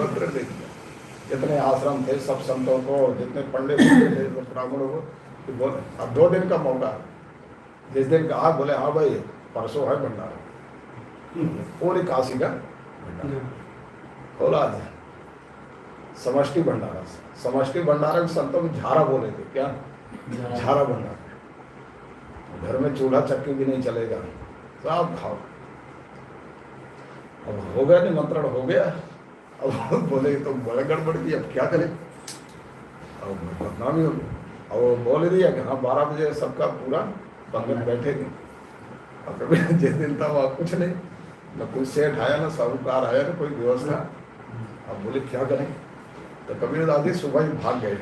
निमंत्रण दे दिया। जितने आश्रम थे सब संतों को, जितने पंडित थे, ब्राह्मणों को, कि बोले अब 2 दिन का मौका। जिस दिन कहा बोले हाँ भाई परसों है भंडारा, पूरी काशी का भंडारा खोला जाए। समष्टि भंडारा, समष्टि भंडारा में संतों में झारा बोले थे, क्या झारा भंडारा। घर में चूल्हा चक्की भी नहीं चलेगा, सब खाओ। अब हो गया निमंत्रण, हो गया। अब बोले तो बड़ा गड़बड़ की, अब क्या करें, अब बदनामी हो गई। और वो बोल दिया कि हाँ 12 बजे सबका पूरा पंगत बैठेगी। अब कभी जिस दिन था वहाँ कुछ नहीं, न कोई सेठ आया, न साहूकार आया, न कोई व्यवस्था। अब बोले क्या करें, तो कबीर दास जी सुबह ही भाग गए।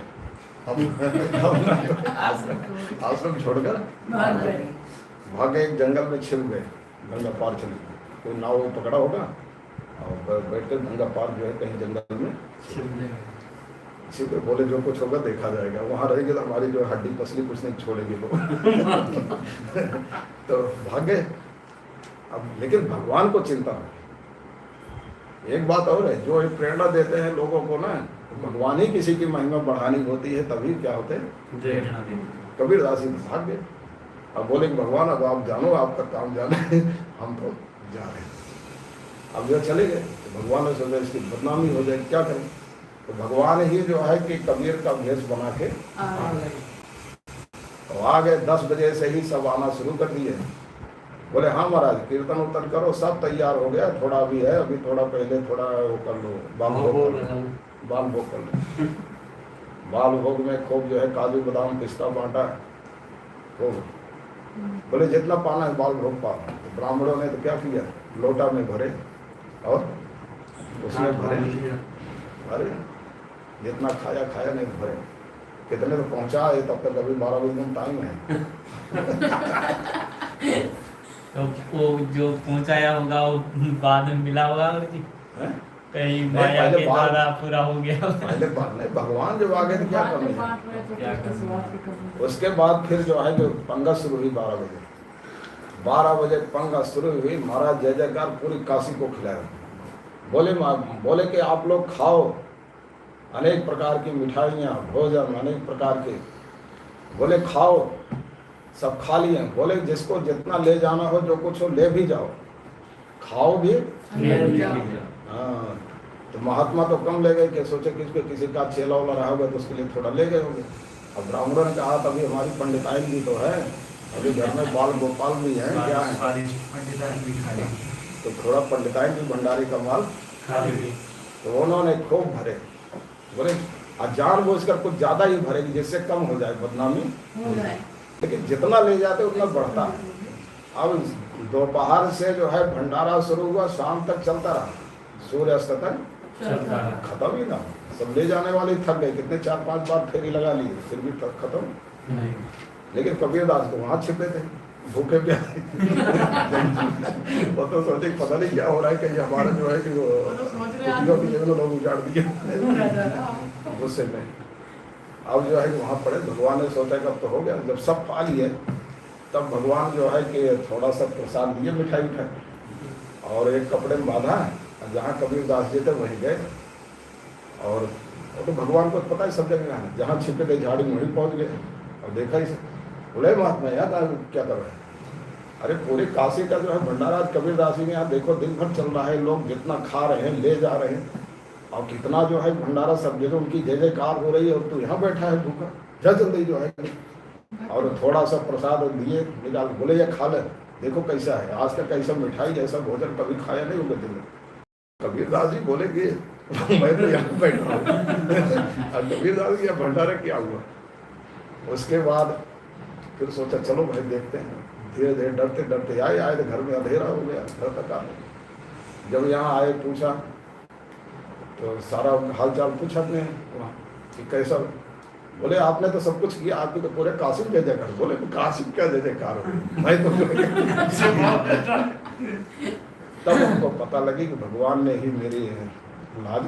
आश्रम छोड़कर भाग गए, एक जंगल में छिप गए, गंगा पार चले गए। कोई नाव पकड़ा होगा और बैठ कर गंगा पार जो है कहीं जंगल में छिप गए। बोले जो कुछ होगा देखा जाएगा, वहाँ रहेंगे तो हमारी जो हड्डी पसली कुछ नहीं छोड़ेगी लोग। तो भाग गए। अब लेकिन भगवान को चिंता है। एक बात और है, जो प्रेरणा देते हैं लोगों को ना, भगवान ही किसी की महिमा बढ़ानी होती है, तभी क्या होते हैं। कबीर दास जी भाग गए। अब बोले कि भगवान अब आप जानो, आपका काम जाने, हम तो जा रहे हैं। अब जो चले गए तो भगवान ने सोचा इसकी बदनामी हो जाए, क्या करें। तो भगवान ही जो है कि कबीर का भेष बना के तो आ गए। 10 बजे से ही सब आना शुरू कर दिए। बोले हाँ महाराज कीर्तन उर्तन करो, सब तैयार हो गया, थोड़ा भी है अभी, थोड़ा पहले थोड़ा वो कर लो, बाल भोग कर लो। बाल भोग में खूब जो है काजू बादाम पिस्ता बांटा तो बोले जितना पाना है बाल भोग पाना। तो ब्राह्मणों ने तो क्या किया, लोटा में भरे और उसमें भरे, अरे जितना खाया खाया नहीं भरे। कितने तो पहुंचा है, तब तक अभी 12 बजे टाइम है। तो वो जो पहुंचाया होगा वो बाद में मिला होगा कहीं माया के द्वारा पूरा हो गया। पहले नहीं, भगवान जब आ गए तो क्या कमी है। उसके बाद फिर जो है जो पंगत शुरू हुई 12 बजे। 12 बजे पंगत शुरू हुई, महाराज जय जयकार पूरी काशी को खिलाया। बोले कि आप लोग खाओ, अनेक प्रकार की मिठाइयाँ भोजन अनेक प्रकार के। बोले खाओ, सब खा लिए। बोले जिसको जितना ले जाना हो, जो कुछ हो ले भी जाओ, खाओ भी। हाँ, तो महात्मा तो कम ले गए कि सोचे किसी का चेला वाला रहा होगा तो उसके लिए थोड़ा ले गए होंगे। अब ब्राह्मणों ने कहा तभी हमारी पंडिताइन भी तो है, अभी घर में बाल गोपाल भी है, क्या है, तो थोड़ा पंडिताइन भी भंडारी का माल। तो उन्होंने खूब भरे। बोले जानबूझकर कुछ ज्यादा ही भरेगी जिससे कम हो जाए बदनामी, लेकिन जितना ले जाते उतना बढ़ता। अब दोपहर से जो है भंडारा शुरू हुआ, शाम तक चलता रहा, सूर्यास्त तक खत्म ही ना। सब ले जाने वाले थक गए, कितने 4-5 बार फेरी लगा लिए, फिर भी तक खत्म नहीं। लेकिन कबीर दास तो वहां छिपे थे, भूखे प्यासे। वो तो सोचे पता नहीं क्या हो रहा है, कहीं हमारा जो है कि वो लोग उजाड़ दिए गुस्से में। अब जो है कि वहाँ पड़े, भगवान ने सोचा कब तो हो गया। जब सब खा लिए तब भगवान जो है कि थोड़ा सा प्रसाद दिए, मिठाई उठाई, और एक कपड़े में बांधा, जहाँ कबीर दास जी थे वहीं गए। और तो भगवान को पता है सब जगह है, जहाँ छिपे थे झाड़ी में वहीं पहुँच गए। और देखा ही बोले महात्मा यार क्या कर रहे हैं। अरे पूरी काशी का जो है भंडारा कबीर दास जी ने यहाँ देखो दिन भर चल रहा है, लोग जितना खा रहे हैं ले जा रहे हैं, और कितना जो है भंडारा सब जगह उनकी जय जयकार हो रही है, और तू यहाँ बैठा है भूखा, जा जल्दी जो है। और थोड़ा सा प्रसाद दिए, निकाल, बोले ये खा ले, देखो कैसा है, आज का कैसा मिठाई जैसा भोजन कभी खाया नहीं होगा दिन में। कबीर दास जी बोले कि मैं तो यहाँ बैठा हूँ। कबीर दास जी भंडारा क्या हुआ। उसके बाद फिर सोचा चलो भाई देखते हैं। धीरे धीरे डरते डरते आए तो घर में अंधेरा हो गया, घर तक आ गए। जब यहाँ आए पूछा तो सारा हाल चाल पूछा अपने कि कैसा। बोले आपने तो सब कुछ किया, आपकी तो पूरे कासिम जय जयकार। बोले कासिम क्या जय जयकार हो, मैं तो तब हमको पता लगी कि भगवान ने ही मेरी लाज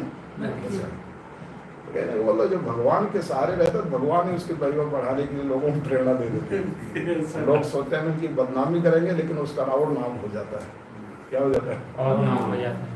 कहने बोलो जो भगवान के सहारे रहते भगवान ही उसकी महिमा बढ़ाने के लिए लोगों को प्रेरणा दे देते। लोग सोचते हैं कि बदनामी करेंगे, लेकिन उसका और नाम हो जाता है। क्या हो जाता है? और नाम हो जाता है।